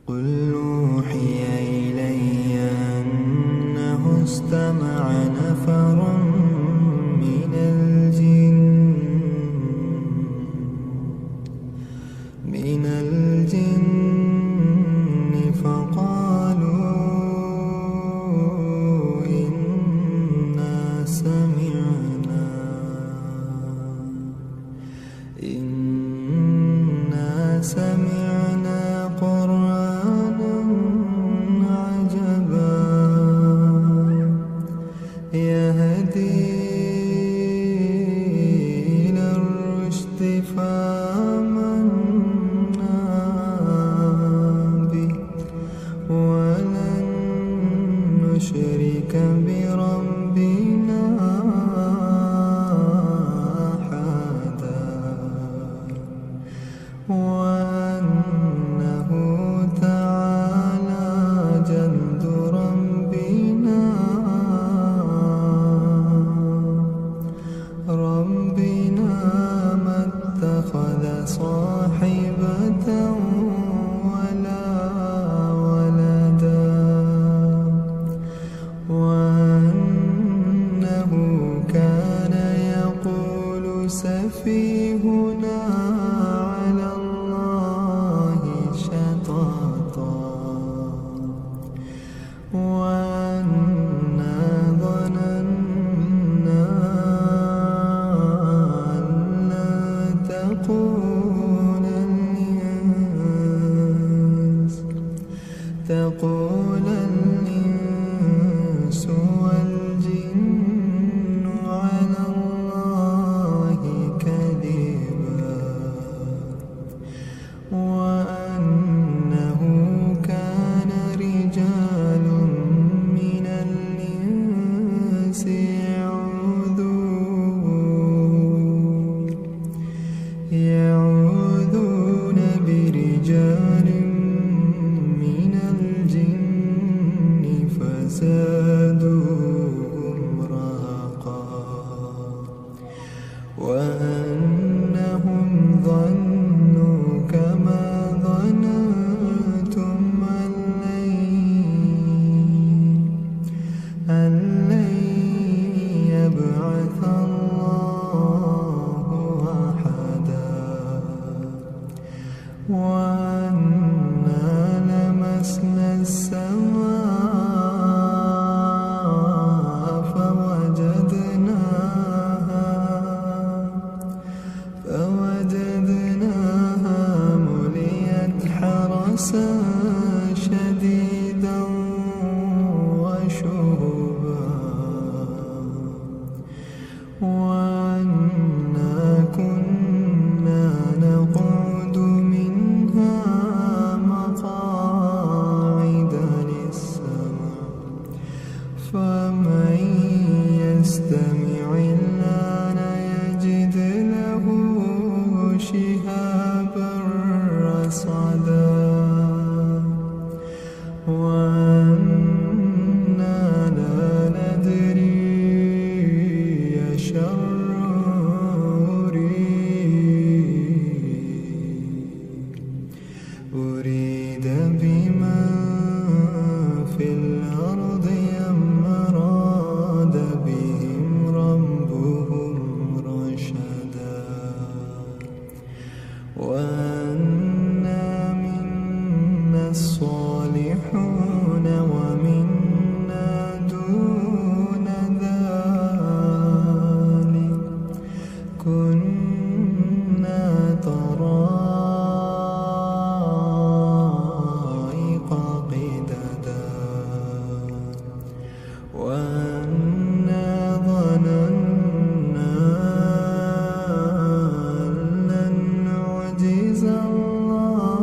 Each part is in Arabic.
قل أوحي إلي أنه استمع نفر من الجن فقالوا إنا سمعنا قرآنا عجبا يهدي إلى الرشد فآمنا به ولن نشرك بربنا أحدا وأنه تعالى جد ربنا ما اتخذ صاحبة ولا ولدا وأنه كان يقول سفيهنا على الله شططا وأنا ظننا أن لا تقول الإنس والجن على الله كذبا وأنه كان رجال من الإنس يعوذون برجال من الجن فزادوهم رهقا وأنهم ظنوا كما ظننتم أن لن يبعث الله أحدا وأنا لمسنا السماء فوجدناها مليت حرسا شديدا وشهبا وأنا كنا نقعد منها مقاعد للسمع فمن يستمع الآن يجد له شهابا رصدا وأنا لا ندري أشر أريد بمن في الأرض أم أراد بهم ربهم رشدا وأنا منا الصالحون ومنا دون ذلك كنا طرائق قددا وأنا ظننا أن لن نعجز الله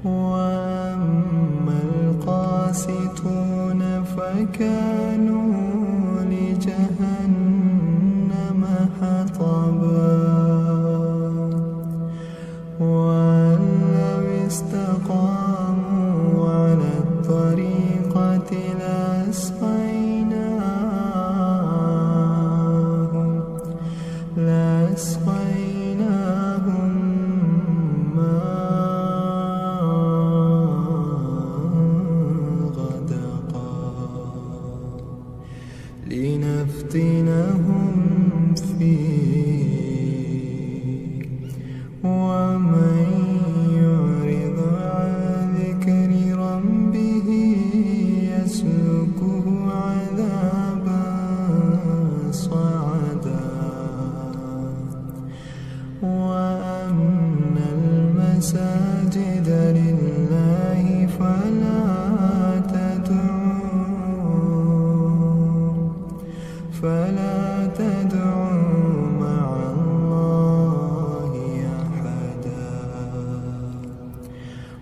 وأما القاسطون فكانوا لجهنم حطبا وأن لو استقاموا على الطريقة لأسقيناهم ماء غدقا لنفتنهم فيه ومن يعرض عن ذكر ربه يسلكه عذابا صعدا وأن المساجد لله فلا تدعوا مع الله أحدا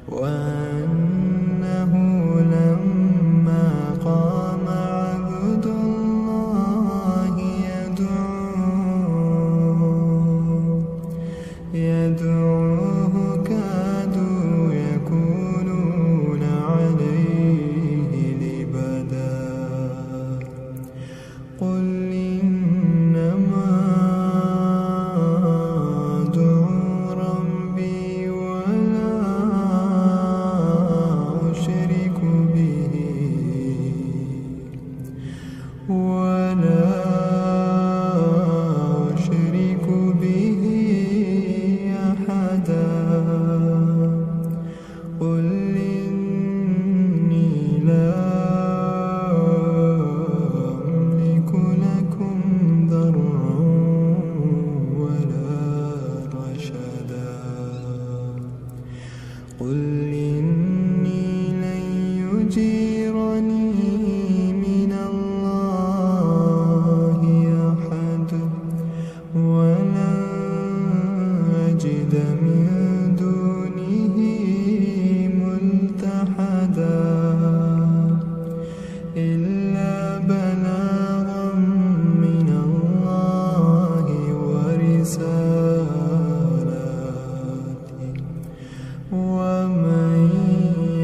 وأنه لما قام عبد الله يدعوه كادوا يكونون عليه لبدا قل إنما أدعو ربي ولا أشرك به أحدا قل إني لا أملك لكم ضرا ولا رشدا قل إني لن يجيرني من الله أحد ولن أجد من دونه ملتحدا إلا بلاغا من الله ورسالاته ومن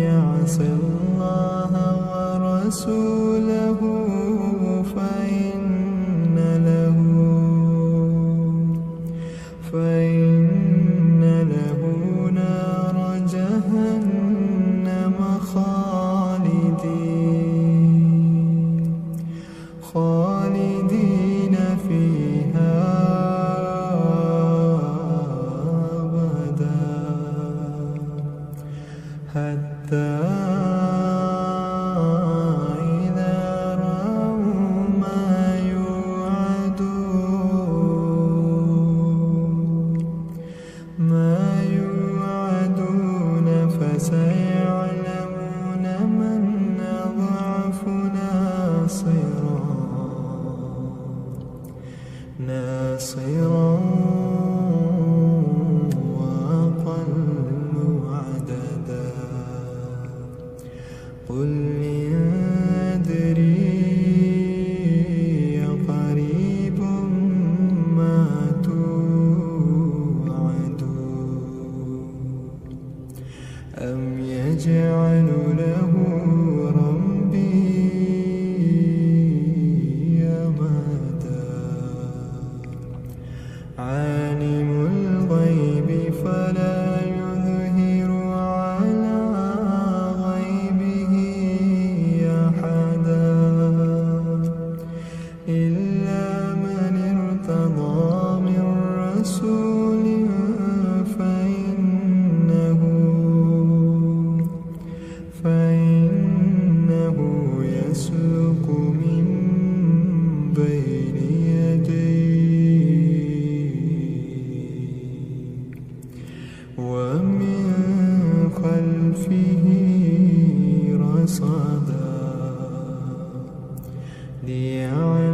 يعص الله ورسوله فإن له نار جهنم خالدين فيها أبدا حتى إذا رأوا ما يوعدون فسيعلمون من أضعف ناصرا وأقل عددا قل إن أدري قريب ما توعدون أم يجعل له ربي أمدا عالم الغيب فلا يظهر على غيبه أحدا إلا من ارتضى من رسول فإنه يسلك من بين يديه ومن خلفه رصدا ليعلم